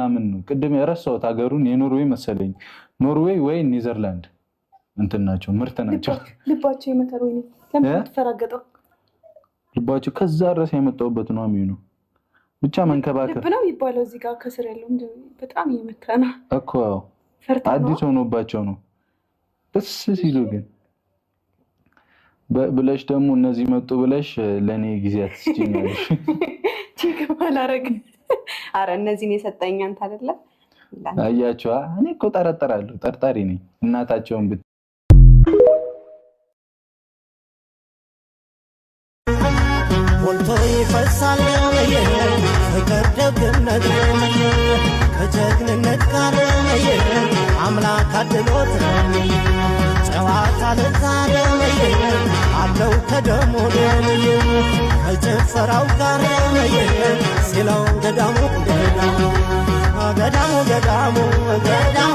ምናምን ነው ቅድም የረሳሁት ሀገሩን የኖርዌይ መሰለኝ ኖርዌይ ወይ ኔዘርላንድ እንትን ናቸው ምርት ናቸው ልባቸው ይመታል ወይ ለምን ተፈራገጠው ልባቸው ከዛ ድረስ የመጣውበት ነው የሚሆነው ብቻ መንከባከብ ልብ ነው ይባላል እዚህ ጋር ከስር ያለው በጣም ይመታና እኮ አዲስ ሆኖባቸው ነው ደስ ሲሉ ግን ብለሽ ደግሞ እነዚህ መጡ ብለሽ ለኔ ጊዜ አትስጪኛለሽ ቲከማል አረግ አረ እነዚህን የሰጠኝ አንተ አይደለ አያችሁ እኔ እኮ ጠርጠራለሁ ጠርጣሪ ነኝ እናታቸውን ሞልቶ ይፈሳል ፍቅር ደግነት ከጀግንነት ጋር አምላክ አድሎት ጨዋታ ለዛሬ አለው ከደሞ ከጭፈራው ጋር ሲለው ገዳሙ ገዳሙ ገዳሙ ገዳሙ